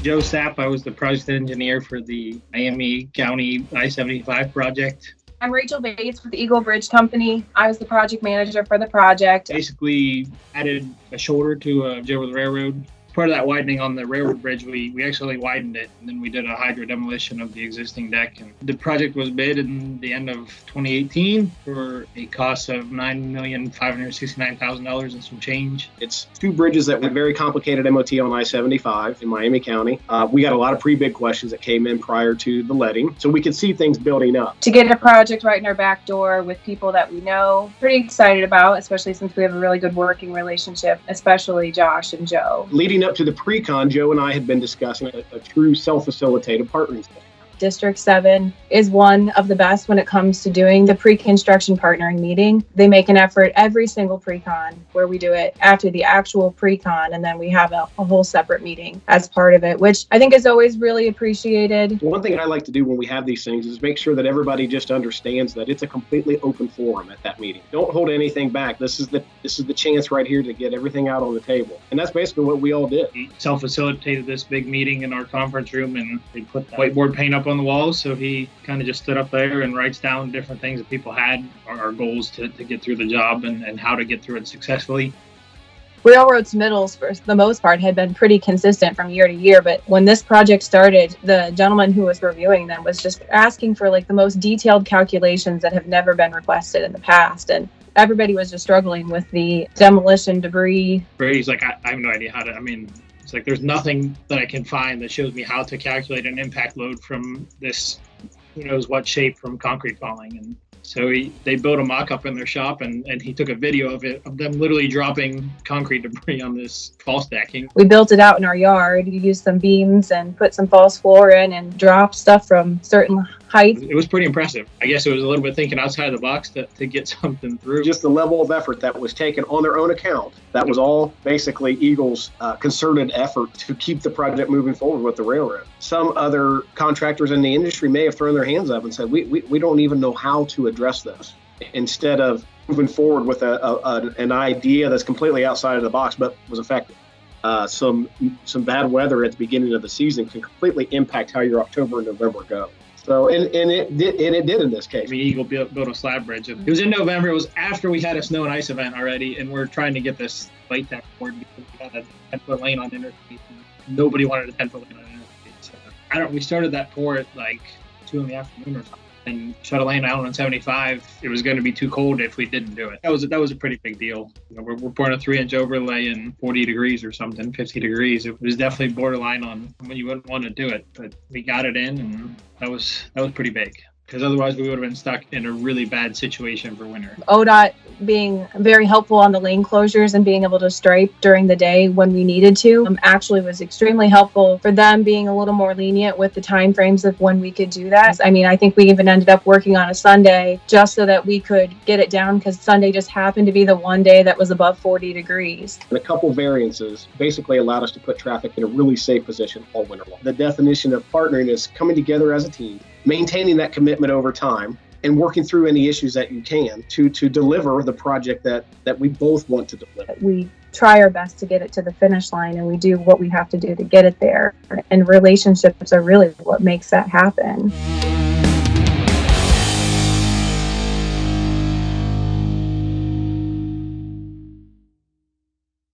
Joe Sapp. I was the project engineer for the Miami County I-75 project. I'm Rachel Bates with the Eagle Bridge Company. I was the project manager for the project. Basically added a shoulder to over the railroad. Part of that widening on the railroad bridge, we actually widened it, and then we did a hydro demolition of the existing deck. And the project was bid in the end of 2018 for a cost of $9,569,000 and some change. It's two bridges that were very complicated MOT on I-75 in Miami County. We got a lot of pre-bid questions that came in prior to the letting, so we could see things building up. To get a project right in our back door with people that we know, pretty excited about, especially since we have a really good working relationship, especially Josh and Joe. Leading up to the pre-con, Joe and I had been discussing a true self-facilitated partnering system. District 7 is one of the best when it comes to doing the pre-construction partnering meeting. They make an effort every single pre-con where we do it after the actual pre-con, and then we have a whole separate meeting as part of it, which I think is always really appreciated. One thing I like to do when we have these things is make sure that everybody just understands that it's a completely open forum at that meeting. Don't hold anything back. This is the chance right here to get everything out on the table. And that's basically what we all did. He self-facilitated this big meeting in our conference room, and they put the whiteboard paint up on the walls, so he kind of just stood up there and writes down different things that people had, our goals to get through the job and how to get through it successfully. Railroad submittals, for the most part, had been pretty consistent from year to year, but when this project started, the gentleman who was reviewing them was just asking for like the most detailed calculations that have never been requested in the past, and everybody was just struggling with the demolition debris. Brady's like, I have no idea how to, it's like there's nothing that I can find that shows me how to calculate an impact load from this who knows what shape from concrete falling. And so they built a mock-up in their shop, and he took a video of them literally dropping concrete debris on this false stacking. We built it out in our yard. You used some beams and put some false floor in and dropped stuff from certain heights. It was pretty impressive. I guess it was a little bit thinking outside the box to get something through. Just the level of effort that was taken on their own account. That was all basically Eagle's concerted effort to keep the project moving forward with the railroad. Some other contractors in the industry may have thrown their hands up and said, we don't even know how to address this. Instead of moving forward with an idea that's completely outside of the box but was effective. Some bad weather at the beginning of the season can completely impact how your October and November go. So, and it did in this case. Eagle built a slab bridge. It was in November. It was after we had a snow and ice event already, and we're trying to get this latex board because we had a 10-foot lane on interstate. Nobody wanted a 10-foot lane on interstate. So we started that pour at like 2 in the afternoon or something, and shut a lane out on 75. It was going to be too cold if we didn't do it. That was a pretty big deal. We're pouring a 3-inch overlay in 40 degrees or something, 50 degrees. It was definitely borderline on when you wouldn't want to do it, but we got it in, and that was pretty big. Because otherwise we would have been stuck in a really bad situation for winter. ODOT being very helpful on the lane closures and being able to stripe during the day when we needed to actually was extremely helpful for them, being a little more lenient with the time frames of when we could do that. I think we even ended up working on a Sunday just so that we could get it down, because Sunday just happened to be the one day that was above 40 degrees. And a couple variances basically allowed us to put traffic in a really safe position all winter long. The definition of partnering is coming together as a team, maintaining that commitment over time, and working through any issues that you can to deliver the project that we both want to deliver. We try our best to get it to the finish line, and we do what we have to do to get it there. And relationships are really what makes that happen.